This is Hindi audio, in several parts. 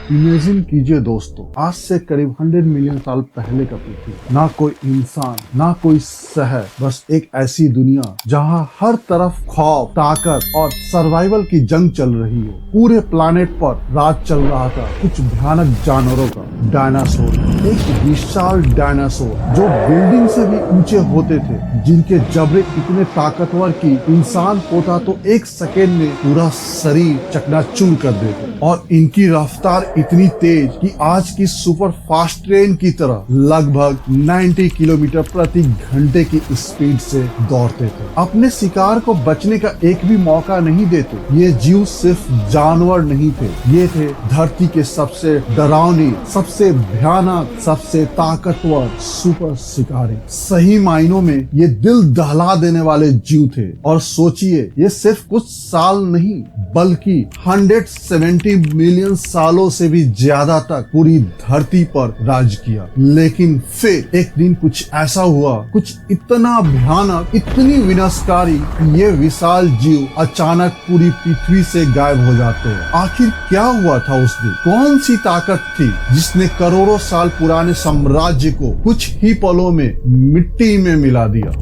इमेजिन कीजिए दोस्तों, आज से करीब 100 मिलियन साल पहले का पृथ्वी। ना कोई इंसान, ना कोई शहर, बस एक ऐसी दुनिया जहां हर तरफ खौफ, ताकत और सर्वाइवल की जंग चल रही हो। पूरे प्लानेट पर राज चल रहा था कुछ भयानक जानवरों का, डायनासोर। एक विशाल डायनासोर जो बिल्डिंग से भी ऊंचे होते थे, जिनके जबड़े इतने ताकतवर कि इंसान होता तो एक सेकेंड में पूरा शरीर चकनाचूर कर देते। और इनकी रफ्तार इतनी तेज कि आज की सुपर फास्ट ट्रेन की तरह लगभग 90 किलोमीटर प्रति घंटे की स्पीड से दौड़ते थे। अपने शिकार को बचने का एक भी मौका नहीं देते। ये जीव सिर्फ जानवर नहीं थे, ये थे धरती के सबसे डरावनी, सबसे भयानक, सबसे ताकतवर सुपर शिकारी। सही मायनों में ये दिल दहला देने वाले जीव थे। और सोचिए, ये सिर्फ कुछ साल नहीं बल्कि 170 मिलियन सालों से भी ज्यादा तक पूरी धरती पर राज किया। लेकिन फिर एक दिन कुछ ऐसा हुआ, कुछ इतना भयानक, इतनी विनाशकारी, ये विशाल जीव अचानक पूरी पृथ्वी से गायब हो जाते हैं। आखिर क्या हुआ था उस दिन? कौन सी ताकत थी जिसने करोड़ों साल पुराने साम्राज्य को कुछ ही पलों में मिट्टी में मिला दिया?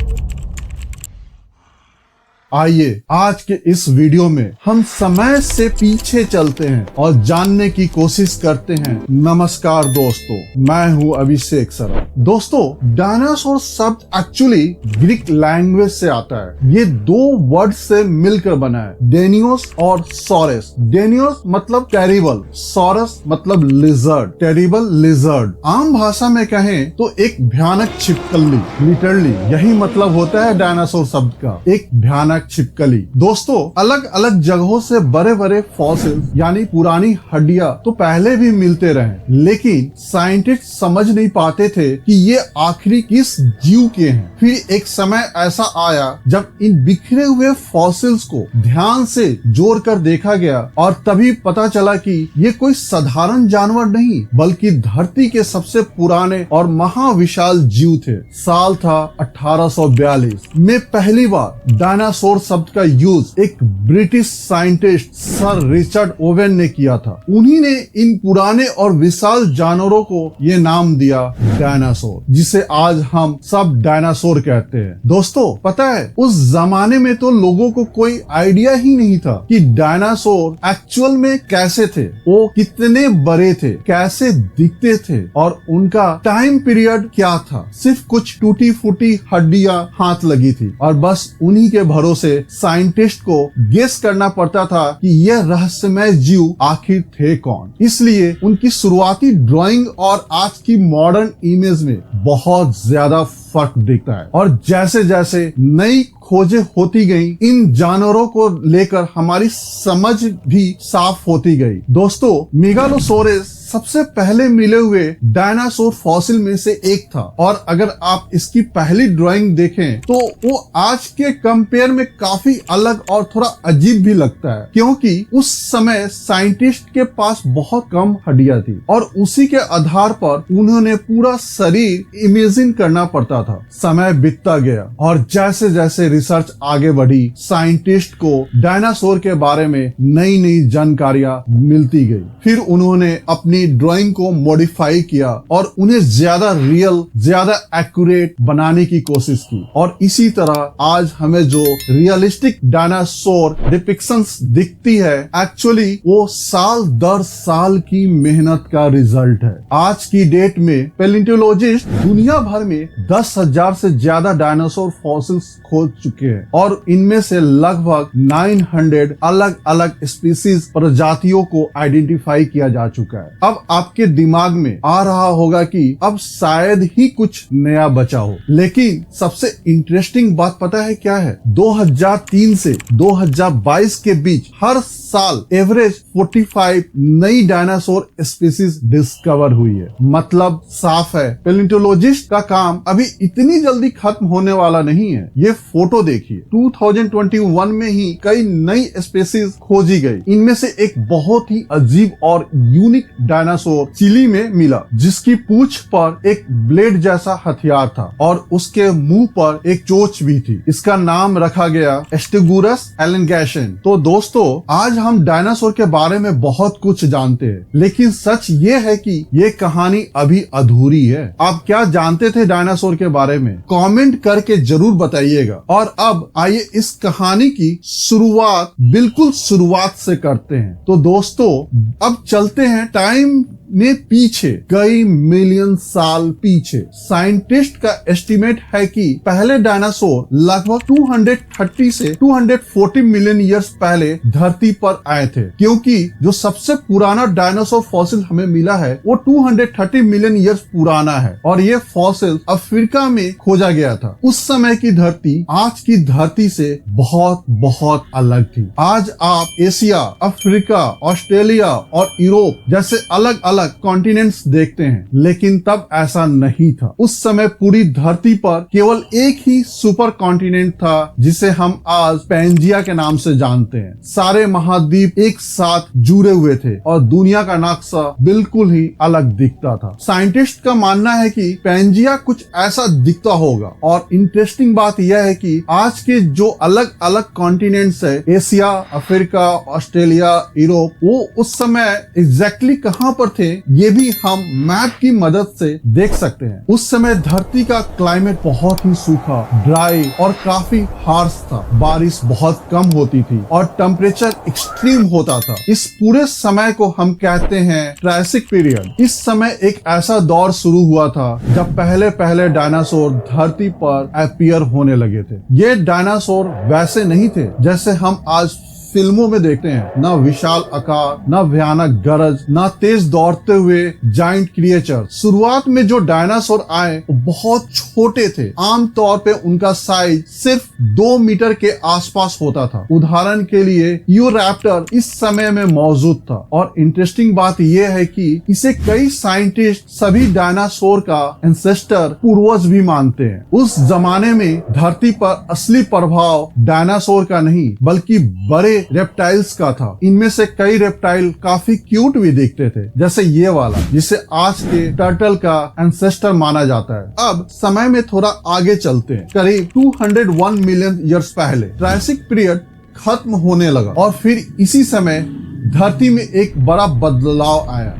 आइए आज के इस वीडियो में हम समय से पीछे चलते हैं और जानने की कोशिश करते हैं। नमस्कार दोस्तों, मैं हूं अभिषेक सरा। दोस्तों, डायनासोर शब्द एक्चुअली ग्रीक लैंग्वेज से आता है। ये दो वर्ड से मिलकर बना है, डेनियोस और सॉरस। डेनियोस मतलब टेरिबल, सॉरस मतलब लिजर्ड, टेरिबल लिजर्ड। आम भाषा में कहें तो एक भयानक छिपकली, लिटरली यही मतलब होता है डायनासोर शब्द का, एक भयानक छिपकली। दोस्तों, अलग अलग जगहों से बड़े बड़े फॉसिल यानी पुरानी हड्डियां तो पहले भी मिलते रहे, लेकिन साइंटिस्ट समझ नहीं पाते थे कि ये आखिरी किस जीव के हैं। फिर एक समय ऐसा आया जब इन बिखरे हुए फॉसिल्स को ध्यान से जोड़कर देखा गया और तभी पता चला कि ये कोई साधारण जानवर नहीं बल्कि धरती के सबसे पुराने और महाविशाल जीव थे। साल था 1842 में पहली बार डायनासोर शब्द का यूज एक British scientist sir Richard Owen ने किया था। उन्हीं ने इन पुराने और विशाल जानवरों को ये नाम दिया डायनासोर, जिसे आज हम सब डायनासोर कहते हैं। दोस्तों, पता है उस जमाने में तो लोगों को कोई आइडिया ही नहीं था कि डायनासोर एक्चुअल में कैसे थे, वो कितने बड़े थे, कैसे दिखते थे और उनका टाइम पीरियड क्या था। सिर्फ कुछ टूटी फूटी हड्डियां हाथ लगी थी और बस उन्हीं के भरोसे साइंटिस्ट को गेस करना पड़ता था कि यह रहस्यमय जीव आखिर थे कौन। इसलिए उनकी शुरुआती ड्राइंग और आज की मॉडर्न इमेज में बहुत ज्यादा फर्क दिखता है। और जैसे जैसे नई खोजें होती गई, इन जानवरों को लेकर हमारी समझ भी साफ होती गई। दोस्तों, मेगालोसोरस सबसे पहले मिले हुए डायनासोर फॉसिल में से एक था और अगर आप इसकी पहली ड्राइंग देखें तो वो आज के कंपेयर में काफी अलग और थोड़ा अजीब भी लगता है, क्योंकि उस समय साइंटिस्ट के पास बहुत कम हड्डियां थी और उसी के आधार पर उन्होंने पूरा शरीर इमेजिन करना पड़ता था। समय बीतता गया और जैसे जैसे रिसर्च आगे बढ़ी, साइंटिस्ट को डायनासोर के बारे में नई नई जानकारियां मिलती गई। फिर उन्होंने अपनी ड्राइंग को मॉडिफाई किया और उन्हें ज्यादा रियल, ज्यादा एक्यूरेट बनाने की कोशिश की। और इसी तरह आज हमें जो रियलिस्टिक डायनासोर डिपिक्शंस दिखती है, एक्चुअली वो साल दर साल की मेहनत का रिजल्ट है। आज की डेट में पैलियोंटोलॉजिस्ट दुनिया भर में 10,000 से ज्यादा डायनासोर फॉसिल्स खोज चुके हैं और इनमें से लगभग 900 अलग अलग स्पीसीज, प्रजातियों को आइडेंटिफाई किया जा चुका है। अब आपके दिमाग में आ रहा होगा कि अब शायद ही कुछ नया बचा हो, लेकिन सबसे इंटरेस्टिंग बात पता है क्या है? 2003 से 2022 के बीच हर साल एवरेज 45 नई डायनासोर स्पीसीज डिस्कवर हुई है। मतलब साफ है, पैलियोंटोलॉजिस्ट का काम अभी इतनी जल्दी खत्म होने वाला नहीं है। ये फोटो फोटो देखिए, 2021 में ही कई नई स्पीशीज खोजी गई। इनमें से एक बहुत ही अजीब और यूनिक डायनासोर चिली में मिला, जिसकी पूंछ पर एक ब्लेड जैसा हथियार था और उसके मुंह पर एक चोंच भी थी। इसका नाम रखा गया स्टेगोरस एलंगेशन। तो दोस्तों, आज हम डायनासोर के बारे में बहुत कुछ जानते हैं, लेकिन सच ये है कि ये कहानी अभी अधूरी है। आप क्या जानते थे डायनासोर के बारे में? कमेंट करके जरूर बताइएगा। और अब आइए इस कहानी की शुरुआत बिल्कुल शुरुआत से करते हैं। तो दोस्तों, अब चलते हैं टाइम में पीछे, कई मिलियन साल पीछे। साइंटिस्ट का एस्टीमेट है कि पहले डायनासोर लगभग 230 से 240 मिलियन ईयर्स पहले धरती पर आए थे, क्योंकि जो सबसे पुराना डायनासोर फॉसिल हमें मिला है वो 230 मिलियन ईयर्स पुराना है और ये फॉसिल अफ्रीका में खोजा गया था। उस समय की धरती आज की धरती से बहुत बहुत अलग थी। आज आप एशिया, अफ्रीका, ऑस्ट्रेलिया और यूरोप जैसे अलग अलग कॉन्टिनेंट्स देखते हैं, लेकिन तब ऐसा नहीं था। उस समय पूरी धरती पर केवल एक ही सुपर कॉन्टिनेंट था, जिसे हम आज पैंजिया के नाम से जानते हैं। सारे महाद्वीप एक साथ जुड़े हुए थे और दुनिया का नक्शा बिल्कुल ही अलग दिखता था। साइंटिस्ट का मानना है कि पैंजिया कुछ ऐसा दिखता होगा। और इंटरेस्टिंग बात यह है कि आज के जो अलग अलग कॉन्टिनेंट्स है, एशिया, अफ्रीका, ऑस्ट्रेलिया, यूरोप, वो उस समय एग्जैक्टली कहां पर थे ये भी हम मैप की मदद से देख सकते हैं। उस समय धरती का क्लाइमेट बहुत ही सूखा, ड्राई और काफी हार्श था। बारिश बहुत कम होती थी और टेम्परेचर एक्सट्रीम होता था। इस पूरे समय को हम कहते हैं ट्रायसिक पीरियड। इस समय एक ऐसा दौर शुरू हुआ था जब पहले पहले डायनासोर धरती पर अपीयर होने लगे थे। ये डायनासोर वैसे नहीं थे जैसे हम आज फिल्मों में देखते हैं, ना विशाल आकार, ना भयानक गरज, ना तेज दौड़ते हुए जाइंट क्रिएचर। शुरुआत में जो डायनासोर आए वो बहुत छोटे थे। आमतौर पे उनका साइज सिर्फ 2 मीटर के आसपास होता था। उदाहरण के लिए यूरैप्टर इस समय में मौजूद था। और इंटरेस्टिंग बात यह है कि इसे कई साइंटिस्ट सभी डायनासोर का एंसेस्टर, पूर्वज भी मानते हैं। उस जमाने में धरती पर असली प्रभाव डायनासोर का नहीं बल्कि बड़े रेप्टाइल्स का था। इनमें से कई रेप्टाइल काफी क्यूट भी दिखते थे, जैसे ये वाला, जिसे आज के टर्टल का एंसेस्टर माना जाता है। अब समय में थोड़ा आगे चलते हैं। करीब 201 मिलियन ईयर्स पहले ट्रायसिक पीरियड खत्म होने लगा और फिर इसी समय धरती में एक बड़ा बदलाव आया।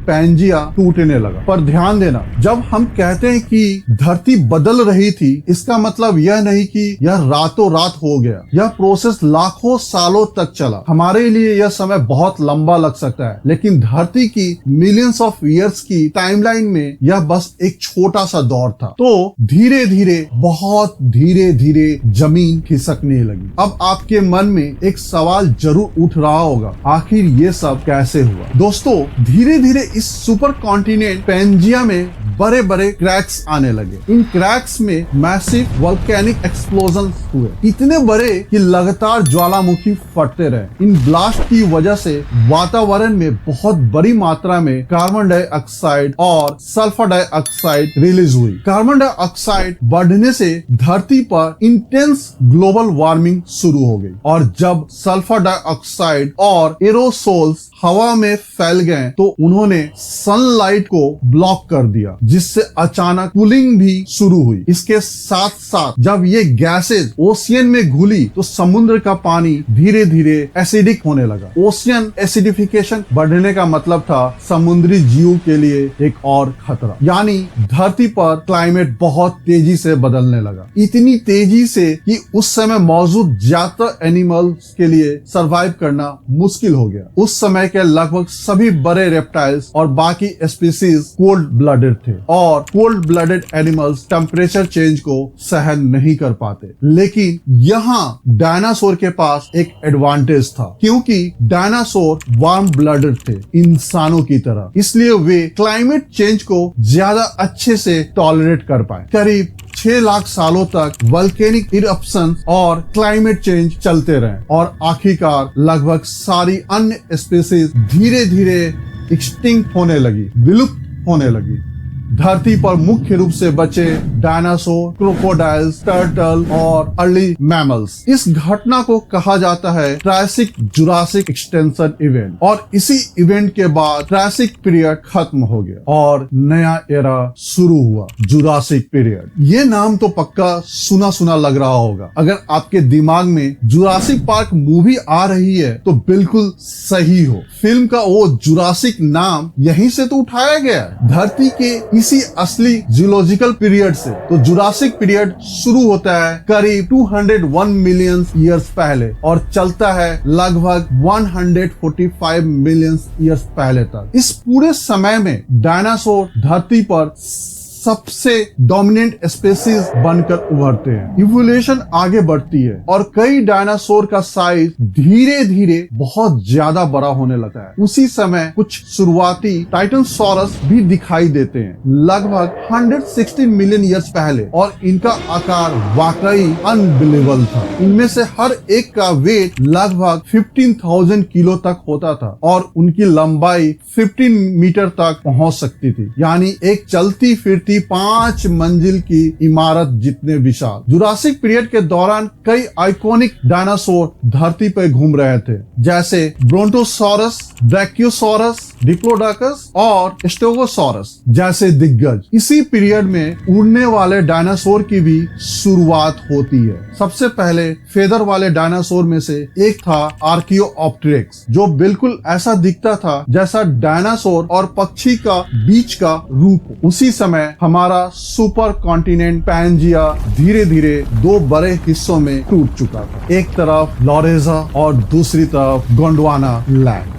पैंजिया टूटने लगा। पर ध्यान देना, जब हम कहते हैं कि धरती बदल रही थी, इसका मतलब यह नहीं कि यह रातों रात हो गया। यह प्रोसेस लाखों सालों तक चला। हमारे लिए यह समय बहुत लंबा लग सकता है, लेकिन धरती की मिलियंस ऑफ ईयर्स की टाइमलाइन में यह बस एक छोटा सा दौर था। तो धीरे धीरे, बहुत धीरे धीरे जमीन खिसकने लगी। अब आपके मन में एक सवाल जरूर उठ रहा होगा, आखिर ये सब कैसे हुआ? दोस्तों, धीरे धीरे इस सुपर कॉन्टिनेंट पैंजिया में बड़े बड़े क्रैक्स आने लगे। इन क्रैक्स में मैसिव वोल्केनिक एक्सप्लोजन हुए, इतने बड़े कि लगातार ज्वालामुखी फटते रहे। इन ब्लास्ट की वजह से वातावरण में बहुत बड़ी मात्रा में कार्बन डाइऑक्साइड और सल्फर डाइऑक्साइड रिलीज हुई। कार्बन डाइऑक्साइड बढ़ने से धरती पर इंटेंस ग्लोबल वार्मिंग शुरू हो गई और जब सल्फर डाइऑक्साइड और एरोसोल्स हवा में फैल गए तो उन्होंने सनलाइट को ब्लॉक कर दिया, जिससे अचानक कूलिंग भी शुरू हुई। इसके साथ साथ जब ये गैसेज ओशियन में घुली तो समुद्र का पानी धीरे धीरे एसिडिक होने लगा। ओशियन एसिडिफिकेशन बढ़ने का मतलब था समुद्री जीव के लिए एक और खतरा, यानी धरती पर क्लाइमेट बहुत तेजी से बदलने लगा। इतनी तेजी से कि उस समय मौजूद ज्यादातर एनिमल्स के लिए सरवाइव करना मुश्किल हो गया। उस समय के लगभग सभी बड़े रेप्टाइल्स और बाकी स्पीसीज कोल्ड ब्लडेड थे और cold blooded animals temperature change को सहन नहीं कर पाते। लेकिन यहाँ डायनासोर के पास एक एडवांटेज था, क्योंकि डायनासोर वार्म ब्लडेड थे इंसानों की तरह, इसलिए वे क्लाइमेट चेंज को ज्यादा अच्छे से टॉलरेट कर पाए। करीब 6 लाख सालों तक वोल्केनिक इरप्शन और क्लाइमेट चेंज चलते रहे और आखिरकार लगभग सारी अन्य स्पीसीज धीरे धीरे एक्सटिंक्ट होने लगी, विलुप्त होने लगी। धरती पर मुख्य रूप से बचे डायनासोर, क्रोकोडाइल्स, टर्टल और अर्ली मैमल्स। इस घटना को कहा जाता है ट्रायसिक जुरासिक एक्सटेंशन इवेंट, और इसी इवेंट के बाद ट्रायसिक पीरियड खत्म हो गया और नया एरा शुरू हुआ, जुरासिक पीरियड। ये नाम तो पक्का सुना सुना लग रहा होगा। अगर आपके दिमाग में जुरासिक पार्क मूवी आ रही है तो बिल्कुल सही हो। फिल्म का वो जुरासिक नाम यहीं से तो उठाया गया है, धरती के इसी असली जियोलॉजिकल पीरियड से। तो जुरासिक पीरियड शुरू होता है करीब 201 मिलियन ईयर्स पहले और चलता है लगभग 145 मिलियन ईयर्स पहले तक। इस पूरे समय में डायनासोर धरती पर सबसे डोमिनेंट स्पेसीज बनकर उभरते हैं। इवोल्यूशन आगे बढ़ती है और कई डायनासोर का साइज धीरे धीरे बहुत ज्यादा बड़ा होने लगा है। उसी समय कुछ शुरुआती टाइटनसॉरस भी दिखाई देते हैं लगभग 160 मिलियन ईयर्स पहले, और इनका आकार वाकई अनबिलीवेबल था। इनमें से हर एक का वेट लगभग 15,000 किलो तक होता था और उनकी लंबाई 15 मीटर तक पहुंच सकती थी, यानी एक चलती फिरती 5 मंजिल की इमारत जितने विशाल। जुरासिक पीरियड के दौरान कई आइकॉनिक डायनासोर धरती पर घूम रहे थे, जैसे ब्रोंटोसॉरस, ब्रैकियोसॉरस, डिप्लोडोकस और स्टेगोसॉरस जैसे दिग्गज। इसी पीरियड में उड़ने वाले डायनासोर की भी शुरुआत होती है। सबसे पहले फेदर वाले डायनासोर में से एक था आर्कियोप्टेरिक्स, जो बिल्कुल ऐसा दिखता था जैसा डायनासोर और पक्षी का बीच का रूप। उसी समय हमारा सुपर कॉन्टिनेंट पैंजिया धीरे धीरे 2 बड़े हिस्सों में टूट चुका था, एक तरफ लॉरेजा और दूसरी तरफ गोंडवाना लैंड।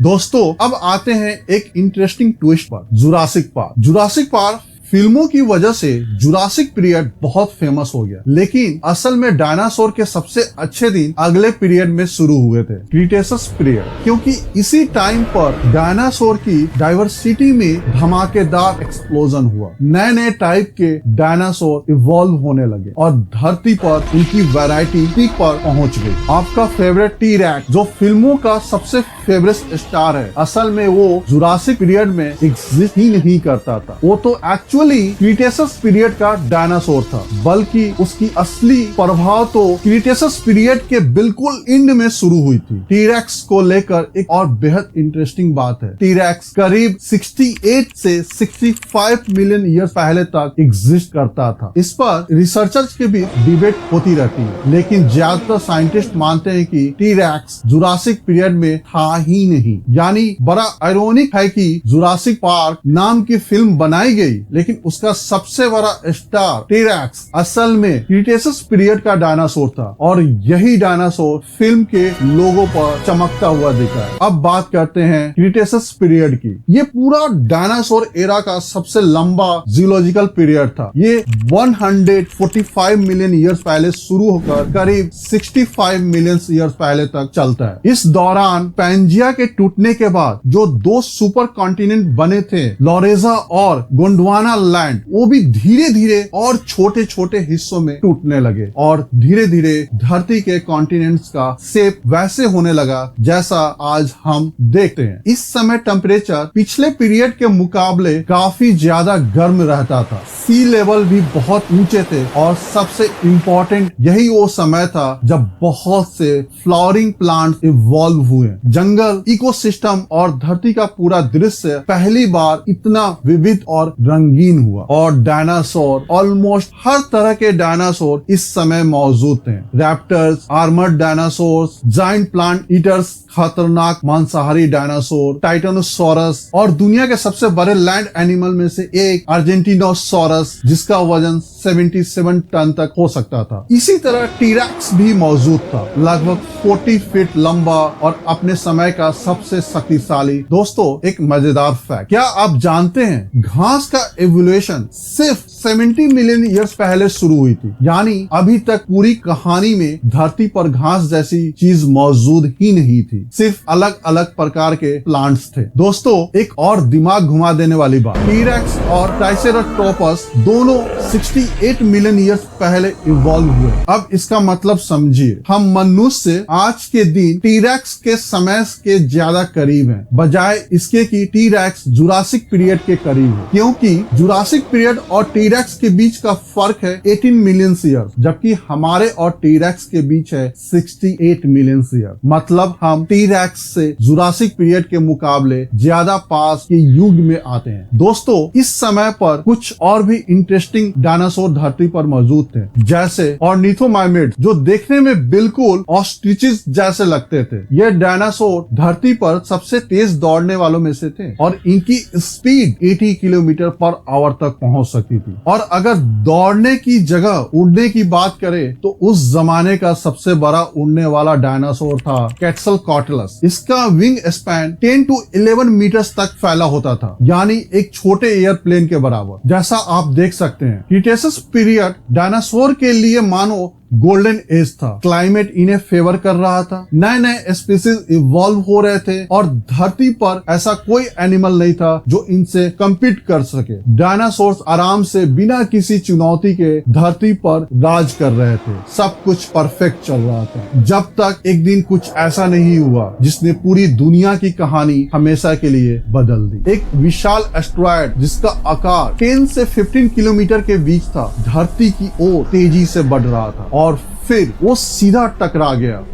दोस्तों, अब आते हैं एक इंटरेस्टिंग ट्विस्ट पर, जुरासिक पार्क। जुरासिक पार्क फिल्मों की वजह से जुरासिक पीरियड बहुत फेमस हो गया, लेकिन असल में डायनासोर के सबसे अच्छे दिन अगले पीरियड में शुरू हुए थे, क्रीटेशस पीरियड, क्योंकि इसी टाइम पर डायनासोर की डाइवर्सिटी में धमाकेदार एक्सप्लोजन हुआ। नए नए टाइप के डायनासोर इवॉल्व होने लगे और धरती पर उनकी वैरायटी पीक पर पहुंच गई। आपका फेवरेट टी-रेक्स, जो फिल्मों का सबसे फेवरेट स्टार है, असल में वो जुरासिक पीरियड में एग्जिस्ट ही नहीं करता था। वो तो एक्चुअली क्रीटेशस पीरियड का डायनासोर था, बल्कि उसकी असली प्रभाव तो क्रीटेशस पीरियड के बिल्कुल एंड में शुरू हुई थी। टी-रेक्स को लेकर एक और बेहद इंटरेस्टिंग बात है। टी-रेक्स करीब 68 से 65 मिलियन ईयर पहले तक एग्जिस्ट करता था। इस पर रिसर्चर्स के भी डिबेट होती रहती है, लेकिन ज्यादातर साइंटिस्ट मानते हैं कि टी-रेक्स जुरासिक पीरियड में था ही नहीं। यानी बड़ा आयरोनिक है कि जुरासिक पार्क नाम की फिल्म बनाई गई, लेकिन उसका सबसे बड़ा स्टार टी-रेक्स असल में क्रीटेशस पीरियड का डायनासोर था, और यही डायनासोर फिल्म के लोगो पर चमकता हुआ दिखा है। अब बात करते हैं क्रीटेशस पीरियड की। ये पूरा डायनासोर एरा का सबसे लंबा जियोलॉजिकल पीरियड था। ये 145 मिलियन ईयर्स पहले शुरू होकर करीब 65 मिलियन ईयर्स पहले तक चलता है। इस दौरान पैंजिया के टूटने के बाद जो 2 सुपर कॉन्टिनेंट बने थे, लॉरेजा और गोंडवाना लैंड, वो भी धीरे धीरे और छोटे छोटे हिस्सों में टूटने लगे और धीरे धीरे धरती के कॉन्टिनेंट्स का शेप वैसे होने लगा जैसा आज हम देखते हैं। इस समय टेम्परेचर पिछले पीरियड के मुकाबले काफी ज्यादा गर्म रहता था, सी लेवल भी बहुत ऊंचे थे, और सबसे इम्पोर्टेंट यही वो समय था जब बहुत से फ्लावरिंग प्लांट्स इवॉल्व हुए। जंगल, इकोसिस्टम और धरती का पूरा दृश्य पहली बार इतना विविध और रंगीन हुआ, और डायनासोर, ऑलमोस्ट हर तरह के डायनासोर इस समय मौजूद थे। Raptors, armoured dinosaurs, giant plant eaters, खतरनाक मांसाहारी डायनासोर, टाइटेनोसॉरस, और दुनिया के सबसे बड़े लैंड एनिमल में से एक अर्जेंटिनोसॉरस, जिसका वजन 77 टन तक हो सकता था। इसी तरह टी-रेक्स भी मौजूद था, लगभग 40 फीट लंबा और अपने समय का सबसे शक्तिशाली। दोस्तों, एक मजेदार फैक्ट, क्या आप जानते हैं घास का एवोल्यूशन सिर्फ 70 मिलियन ईयर्स पहले शुरू हुई थी, यानी अभी तक पूरी कहानी में धरती पर घास जैसी चीज मौजूद ही नहीं थी, सिर्फ अलग अलग प्रकार के प्लांट्स थे। दोस्तों, एक और दिमाग घुमा देने वाली बात, टी-रेक्स और ट्राइसेराटोपस दोनों 68 मिलियन ईयर्स पहले इवॉल्व हुए। अब इसका मतलब समझिए, हम मनुष्य आज के दिन टी-रेक्स के समय के ज्यादा करीब हैं, बजाय इसके कि टी-रेक्स जुरासिक पीरियड के करीब है, क्योंकि जुरासिक पीरियड और टीरेक्स के बीच का फर्क है 18 मिलियन ईयर, जबकि हमारे और टीरेक्स के बीच है 68 मिलियन ईयर। मतलब हम टीरेक्स से जुरासिक पीरियड के मुकाबले ज्यादा पास के युग में आते हैं। दोस्तों, इस समय पर कुछ और भी इंटरेस्टिंग डायनासोर धरती पर मौजूद थे, जैसे ऑर्निथोमाइमिड्स, जो देखने में बिल्कुल ऑस्ट्रिचेस जैसे लगते थे। ये डायनासोर धरती पर सबसे तेज दौड़ने वालों में से थे और इनकी स्पीड 80 किलोमीटर पर आवर तक पहुंच सकती थी। और अगर दौड़ने की जगह उड़ने की बात करें तो उस जमाने का सबसे बड़ा उड़ने वाला डायनासोर था क्वेटज़लकॉटलिस। इसका विंग स्पैन 10 to 11 मीटर्स तक फैला होता था, यानी एक छोटे एयरप्लेन के बराबर। जैसा आप देख सकते हैं, क्रीटेशियस पीरियड डायनासोर के लिए मानो गोल्डन एज था। क्लाइमेट इन्हें फेवर कर रहा था, नए नए स्पीसीज इवॉल्व हो रहे थे और धरती पर ऐसा कोई एनिमल नहीं था जो इनसे कम्पीट कर सके। डायनासोर्स आराम से बिना किसी चुनौती के धरती पर राज कर रहे थे। सब कुछ परफेक्ट चल रहा था, जब तक एक दिन कुछ ऐसा नहीं हुआ जिसने पूरी दुनिया की कहानी हमेशा के लिए बदल दी। एक विशाल एस्टेरॉयड जिसका आकार 10 से 15 किलोमीटर के बीच था, धरती की ओर तेजी से बढ़ रहा था और फिर वो सीधा टकरा गया।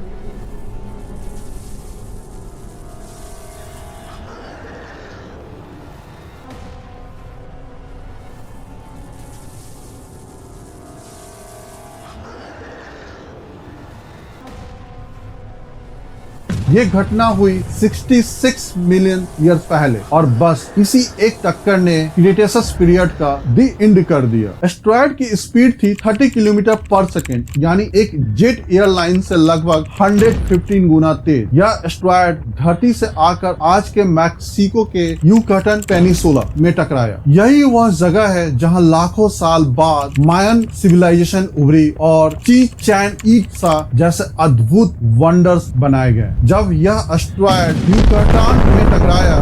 ये घटना हुई 66 मिलियन ईयर पहले और बस इसी एक टक्कर ने क्रीटेशियस पीरियड का दी एंड कर दिया। एस्टेरॉयड की स्पीड थी 30 किलोमीटर पर सेकेंड, यानी एक जेट एयरलाइन से लगभग 115 गुना तेज। यह एस्टेरॉयड धरती से आकर आज के मैक्सिको के युकाटन पेनिसुला में टकराया। यही वह जगह है जहां लाखों साल बाद मायन सिविलाइजेशन उभरी और चिचेन इट्जा जैसे अद्भुत वंडर्स बनाए गए। जब यह एस्टेरॉयड युकाटान में टकराया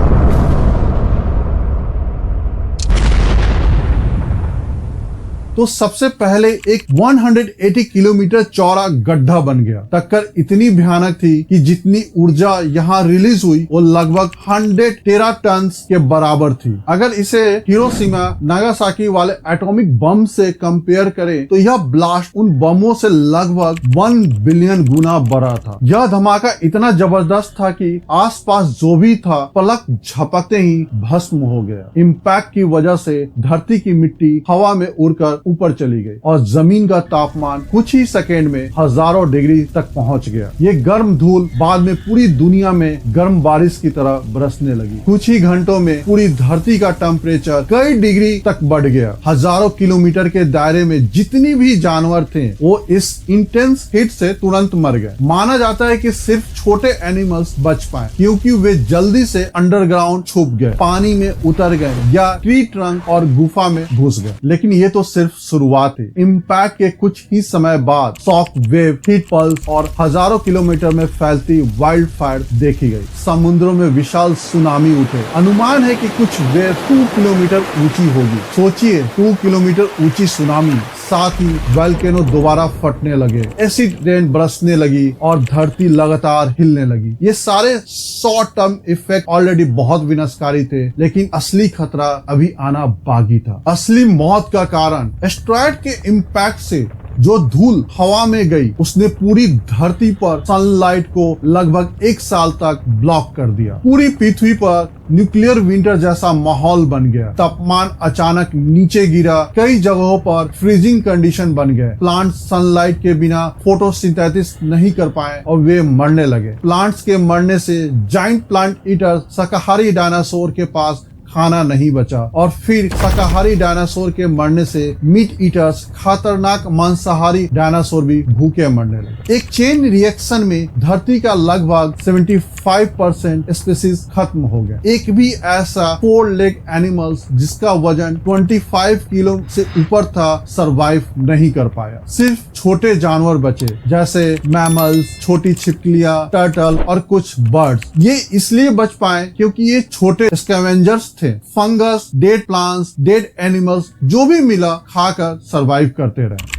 तो सबसे पहले एक 180 किलोमीटर चौड़ा गड्ढा बन गया। टक्कर इतनी भयानक थी कि जितनी ऊर्जा यहाँ रिलीज हुई वो लगभग 100 टेरा टन के बराबर थी। अगर इसे हिरोशिमा नागासाकी वाले एटॉमिक बम से कंपेयर करें तो यह ब्लास्ट उन बमों से लगभग 1 बिलियन गुना बड़ा था। यह धमाका इतना जबरदस्त था कि आसपास जो भी था पलक झपकते ही भस्म हो गया। इम्पैक्ट की वजह से धरती की मिट्टी हवा में उड़कर ऊपर चली गई और जमीन का तापमान कुछ ही सेकेंड में हजारों डिग्री तक पहुंच गया। ये गर्म धूल बाद में पूरी दुनिया में गर्म बारिश की तरह बरसने लगी। कुछ ही घंटों में पूरी धरती का टेम्परेचर कई डिग्री तक बढ़ गया। हजारों किलोमीटर के दायरे में जितनी भी जानवर थे वो इस इंटेंस हीट से तुरंत मर गए। माना जाता है कि सिर्फ छोटे एनिमल्स बच पाए क्योंकि वे जल्दी से अंडरग्राउंड छुप गए, पानी में उतर गए या ट्री ट्रंक और गुफा में घुस गए। लेकिन ये तो सिर्फ शुरुआत है। इम्पैक्ट के कुछ ही समय बाद शॉक वेव, हीट पल्स और हजारों किलोमीटर में फैलती वाइल्ड फायर देखी गई। समुद्रों में विशाल सुनामी उठे। अनुमान है कि कुछ वेव 2 किलोमीटर ऊंची होगी। सोचिए 2 किलोमीटर ऊंची सुनामी, साथ ही वोल्केनो दोबारा फटने लगे, एसिड रेन बरसने लगी और धरती लगातार हिलने लगी। ये सारे शॉर्ट टर्म इफेक्ट ऑलरेडी बहुत विनाशकारी थे, लेकिन असली खतरा अभी आना बाकी था। असली मौत का कारण एस्टेरॉयड के इम्पैक्ट से जो धूल हवा में गई उसने पूरी धरती पर सनलाइट को लगभग 1 साल तक ब्लॉक कर दिया। पूरी पृथ्वी पर न्यूक्लियर विंटर जैसा माहौल बन गया। तापमान अचानक नीचे गिरा, कई जगहों पर फ्रीजिंग कंडीशन बन गए। प्लांट सनलाइट के बिना फोटोसिंथेसिस नहीं कर पाए और वे मरने लगे। प्लांट्स के मरने से जाइंट प्लांट ईटर शाकाहारी डायनासोर के पास खाना नहीं बचा और फिर शाकाहारी डायनासोर के मरने से मीट ईटर्स, खतरनाक मांसाहारी डायनासोर भी भूखे मरने लगे। एक चेन रिएक्शन में धरती का लगभग 75% स्पीसीज खत्म हो गया। एक भी ऐसा 4 लेग एनिमल्स जिसका वजन 25 किलो से ऊपर था सरवाइव नहीं कर पाया। सिर्फ छोटे जानवर बचे जैसे मैमल्स, छोटी छिपकलियां, टर्टल और कुछ बर्ड्स। ये इसलिए बच पाए क्योंकि ये छोटे स्कैवेंजर्स थे। Fungus, dead plants, dead animals जो भी मिला खाकर सरवाइव करते रहे।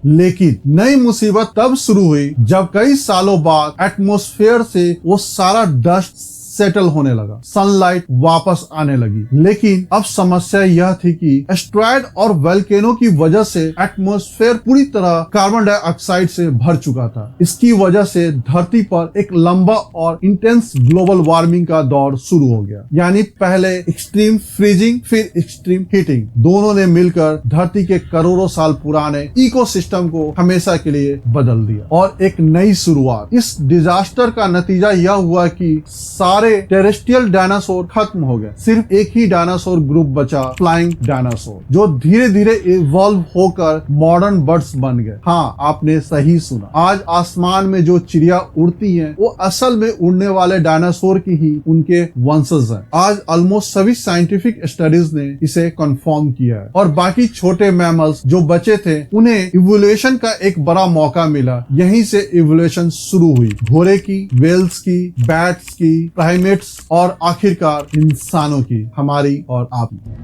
लेकिन नई मुसीबत तब शुरू हुई जब कई सालों बाद एटमॉस्फेयर से वो सारा डस्ट सेटल होने लगा, सनलाइट वापस आने लगी। लेकिन अब समस्या यह थी कि एस्टेरॉयड और वोल्केनो की वजह से एटमॉस्फेयर पूरी तरह कार्बन डाइऑक्साइड से भर चुका था। इसकी वजह से धरती पर एक लंबा और इंटेंस ग्लोबल वार्मिंग का दौर शुरू हो गया। यानी पहले एक्सट्रीम फ्रीजिंग, फिर एक्सट्रीम हीटिंग, दोनों ने मिलकर धरती के करोड़ों साल पुराने इकोसिस्टम को हमेशा के लिए बदल दिया और एक नई शुरुआत। इस डिजास्टर का नतीजा यह हुआ कि सारे टेरेस्ट्रियल डायनासोर खत्म हो गए। सिर्फ एक ही डायनासोर ग्रुप बचा, फ्लाइंग डायनासोर, जो धीरे धीरे इवॉल्व होकर मॉडर्न बर्ड्स बन गए। हाँ, आपने सही सुना। आज आसमान में जो चिड़िया उड़ती हैं, वो असल में उड़ने वाले डायनासोर की ही उनके वंशज हैं। आज ऑलमोस्ट सभी साइंटिफिक स्टडीज ने इसे कंफर्म किया है और बाकी छोटे मैमल्स जो बचे थे, उन्हें इवोल्यूशन का एक बड़ा मौका मिला। यहीं से इवोल्यूशन शुरू हुई, घोड़े की, वेल्स की, बैट्स की, प्राइमेट्स और आखिरकार इंसानों की, हमारी और आपकी।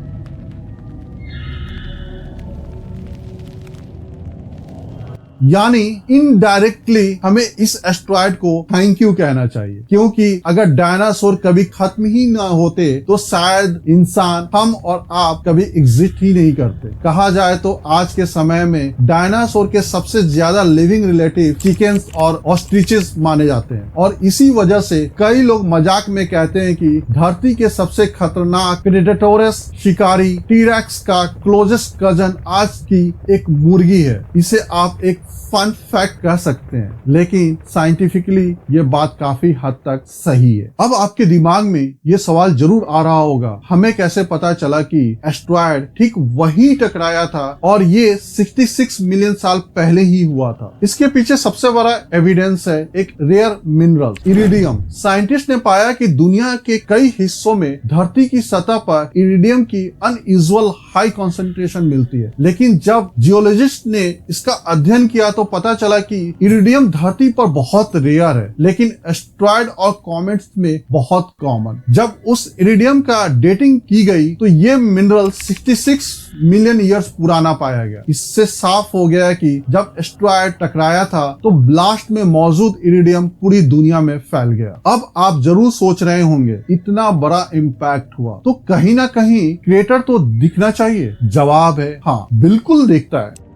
यानी इनडायरेक्टली हमें इस एस्टेरॉयड को थैंक यू कहना चाहिए, क्योंकि अगर डायनासोर कभी खत्म ही ना होते तो शायद इंसान, हम और आप कभी एग्जिस्ट ही नहीं करते। कहा जाए तो आज के समय में डायनासोर के सबसे ज्यादा लिविंग रिलेटिव चिकन्स और ऑस्ट्रिचेस माने जाते हैं और इसी वजह से कई लोग मजाक में कहते हैं कि धरती के सबसे खतरनाक प्रेडेटोरस शिकारी टीरेक्स का क्लोजेस्ट कजन आज की एक मुर्गी है। इसे आप एक फन फैक्ट कह सकते हैं, लेकिन साइंटिफिकली ये बात काफी हद तक सही है। अब आपके दिमाग में ये सवाल जरूर आ रहा होगा, हमें कैसे पता चला कि एस्टेरॉयड ठीक वहीं टकराया था और ये 66 मिलियन साल पहले ही हुआ था। इसके पीछे सबसे बड़ा एविडेंस है एक रेयर मिनरल, इरिडियम। साइंटिस्ट ने पाया कि दुनिया के कई हिस्सों में धरती की सतह पर इरिडियम की अनयूजुअल हाई कॉन्सेंट्रेशन मिलती है, लेकिन जब जियोलॉजिस्ट ने इसका अध्ययन किया तो पता चला कि इरिडियम धरती पर बहुत रेयर है, लेकिन एस्टेरॉयड और कॉमेट्स में बहुत कॉमन। जब उस इरिडियम का डेटिंग की गई तो ये मिनरल 66 मिलियन ईयर्स पुराना पाया गया। इससे साफ हो गया कि जब एस्टेरॉयड टकराया था तो ब्लास्ट में मौजूद इरिडियम पूरी दुनिया में फैल गया। अब आप जरूर सोच रहे होंगे, इतना बड़ा इम्पैक्ट हुआ तो कहीं ना कहीं क्रेटर तो दिखना चाहिए। जवाब है हाँ, बिल्कुल दिखता है,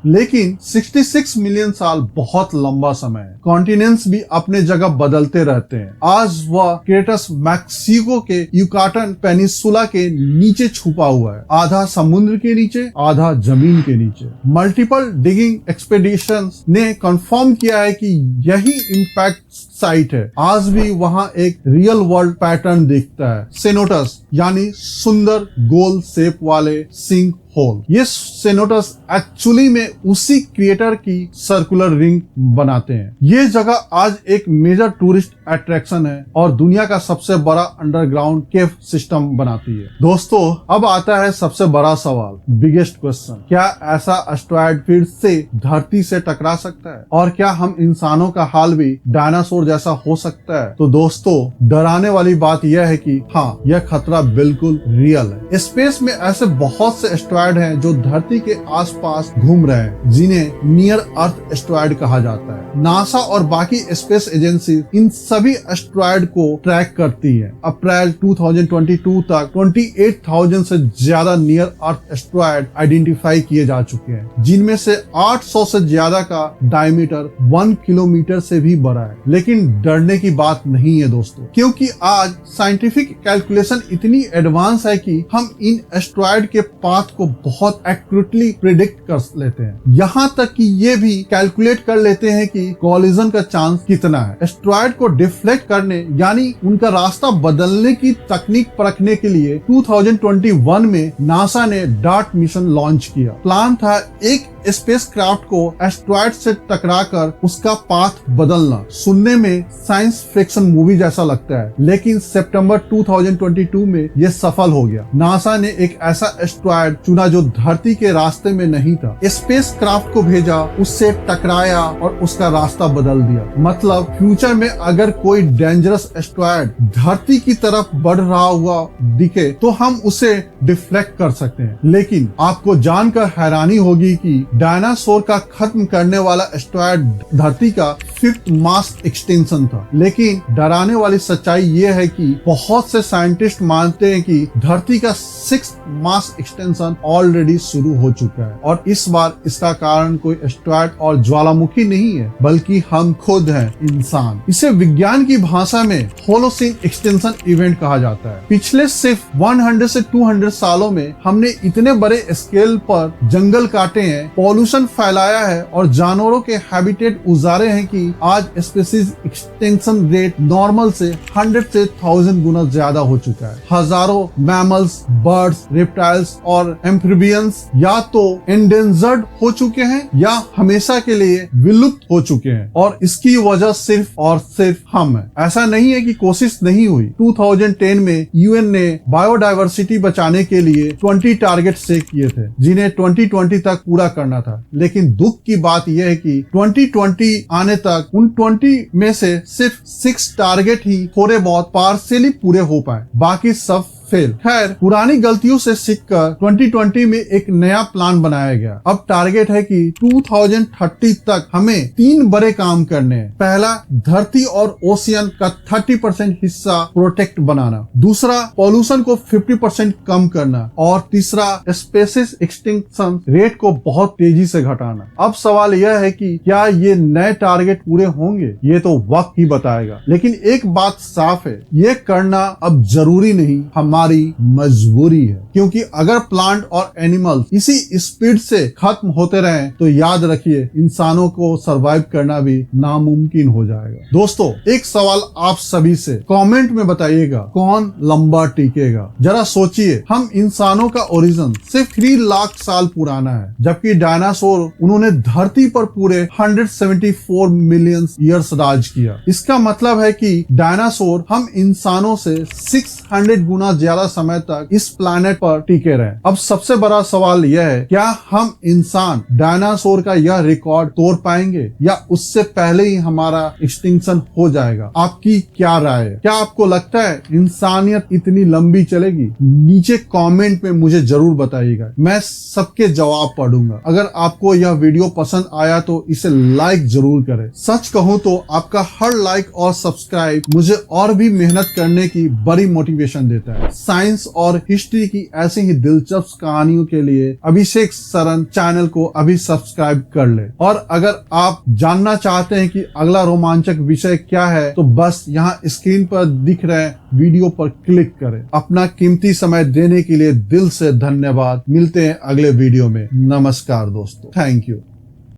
लेकिन 66 मिलियन साल बहुत लंबा समय है। कॉन्टिनेंट्स भी अपने जगह बदलते रहते हैं। आज वह क्रेटस मैक्सिको के युकाटन पेनिसुला के नीचे छुपा हुआ है, आधा समुद्र के नीचे, आधा जमीन के नीचे। मल्टीपल डिगिंग एक्सपेडिशंस ने कंफर्म किया है कि यही इम्पैक्ट साइट है। आज भी वहां एक रियल वर्ल्ड पैटर्न दिखता है, सेनोटस, यानी सुंदर गोल शेप वाले सिंक होल। ये सेनोटस एक्चुअली में उसी क्रिएटर की सर्कुलर रिंग बनाते हैं। ये जगह आज एक मेजर टूरिस्ट अट्रैक्शन है और दुनिया का सबसे बड़ा अंडरग्राउंड केव सिस्टम बनाती है। दोस्तों, अब आता है सबसे बड़ा सवाल, बिगेस्ट क्वेश्चन, क्या ऐसा एस्टेरॉयड फिर से धरती से टकरा सकता है और क्या हम इंसानों का हाल भी डायनासोर जैसा हो सकता है? तो दोस्तों, डराने वाली बात यह है कि हाँ, यह खतरा बिल्कुल रियल है। स्पेस में ऐसे बहुत से एस्टेरॉयड हैं जो धरती के आसपास घूम रहे हैं, जिन्हें नियर अर्थ एस्टेरॉयड कहा जाता है। नासा और बाकी स्पेस एजेंसी इन सभी एस्टेरॉयड को ट्रैक करती है। अप्रैल 2022 तक 28,000 से ज्यादा नियर अर्थ एस्टेरॉयड आइडेंटिफाई किए जा चुके हैं, जिनमें से 800 से ज्यादा का डायमीटर 1 किलोमीटर से भी बड़ा है। लेकिन डरने की बात नहीं है दोस्तों, क्योंकि आज साइंटिफिक कैलकुलेशन इतनी एडवांस है कि हम इन एस्टेरॉयड के पाथ को बहुत एक्यूरेटली प्रिडिक्ट कर लेते हैं। यहाँ तक कि ये भी कैलकुलेट कर लेते हैं कि कॉलिजन का चांस कितना है। एस्टेरॉयड को डिफ्लेक्ट करने यानी उनका रास्ता बदलने की तकनीक परखने के लिए 2021 में नासा ने डार्ट मिशन लॉन्च किया। प्लान था एक स्पेसक्राफ्ट को एस्टेरॉयड से टकराकर उसका पाथ बदलना। सुनने में साइंस फिक्शन मूवी जैसा लगता है, लेकिन सितंबर 2022 में यह सफल हो गया। नासा ने एक ऐसा एस्टेरॉयड चुना जो धरती के रास्ते में नहीं था। स्पेसक्राफ्ट को भेजा, उससे टकराया और उसका रास्ता बदल दिया। मतलब फ्यूचर में अगर कोई डेंजरस एस्टेरॉयड धरती की तरफ बढ़ रहा हुआ दिखे तो हम उसे डिफ्लेक्ट कर सकते हैं। लेकिन आपको जानकर हैरानी होगी कि डायनासोर का खत्म करने वाला एस्टेरॉयड धरती का 5th मास एक्सटेंशन था। लेकिन डराने वाली सच्चाई ये है कि बहुत से साइंटिस्ट मानते हैं कि धरती का 6th मास एक्सटेंशन ऑलरेडी शुरू हो चुका है और इस बार इसका कारण कोई एस्टेरॉयड और ज्वालामुखी नहीं है, बल्कि हम खुद हैं, इंसान। इसे विज्ञान की भाषा में होलोसीन एक्सटेंशन इवेंट कहा जाता है। पिछले सिर्फ 100 से 200 सालों में हमने इतने बड़े स्केल पर जंगल काटे हैं, पॉल्यूशन फैलाया है और जानवरों के हैबिटेट उजारे हैं कि आज स्पीशीज एक्सटेंशन रेट नॉर्मल से 100 से 1000 गुना ज्यादा हो चुका है। हजारों मैमल्स, बर्ड्स, रेप्टाइल्स और एम्फीबियंस या तो एंडेंजर्ड हो चुके हैं या हमेशा के लिए विलुप्त हो चुके हैं और इसकी वजह सिर्फ और सिर्फ हम है। ऐसा नहीं है कि कोशिश नहीं हुई। 2010 में यूएन ने बायोडायवर्सिटी बचाने के लिए 20 टारगेट सेट किए थे, जिन्हें 2020 तक पूरा करना था। लेकिन दुख की बात यह है कि 2020 आने तक उन 20 में से सिर्फ 6 टारगेट ही थोड़े बहुत पार्शियली पूरे हो पाए, बाकी सब फेल। खैर, पुरानी गलतियों से सीखकर 2020 में एक नया प्लान बनाया गया। अब टारगेट है कि 2030 तक हमें 3 बड़े काम करने हैं। पहला, धरती और ओशियन का 30% हिस्सा प्रोटेक्ट बनाना। दूसरा, पॉल्यूशन को 50% कम करना और तीसरा, स्पीशीज एक्सटिंक्शन रेट को बहुत तेजी से घटाना। अब सवाल यह है कि क्या ये नए टारगेट पूरे होंगे? ये तो वक्त ही बताएगा। लेकिन एक बात साफ है, ये करना अब जरूरी नहीं, हमारी मजबूरी है। क्योंकि अगर प्लांट और एनिमल्स इसी स्पीड से खत्म होते रहें तो याद रखिए, इंसानों को सरवाइव करना भी नामुमकिन हो जाएगा। दोस्तों, एक सवाल आप सभी से कमेंट में बताइएगा, कौन लंबा टिकेगा? जरा सोचिए, हम इंसानों का ओरिजिन सिर्फ 3 लाख साल पुराना है, जबकि डायनासोर उन्होंने धरती पर पूरे 174 मिलियन ईयर्स राज किया। इसका मतलब है कि डायनासोर हम इंसानों से 600 गुना ज्यादा समय तक इस प्लैनेट पर टिके रहे। अब सबसे बड़ा सवाल यह है, क्या हम इंसान डायनासोर का यह रिकॉर्ड तोड़ पाएंगे या उससे पहले ही हमारा एक्सटिंक्शन हो जाएगा? आपकी क्या राय है? क्या आपको लगता है इंसानियत इतनी लंबी चलेगी? नीचे कमेंट में मुझे जरूर बताइएगा, मैं सबके जवाब पढ़ूंगा। अगर आपको यह वीडियो पसंद आया तो इसे लाइक जरूर करें। सच कहूं तो आपका हर लाइक और सब्सक्राइब मुझे और भी मेहनत करने की बड़ी मोटिवेशन देता है। साइंस और हिस्ट्री की ऐसी ही दिलचस्प कहानियों के लिए अभिषेक सरन चैनल को अभी सब्सक्राइब कर ले। और अगर आप जानना चाहते हैं कि अगला रोमांचक विषय क्या है तो बस यहाँ स्क्रीन पर दिख रहे वीडियो पर क्लिक करें। अपना कीमती समय देने के लिए दिल से धन्यवाद। मिलते हैं अगले वीडियो में। नमस्कार दोस्तों, थैंक यू।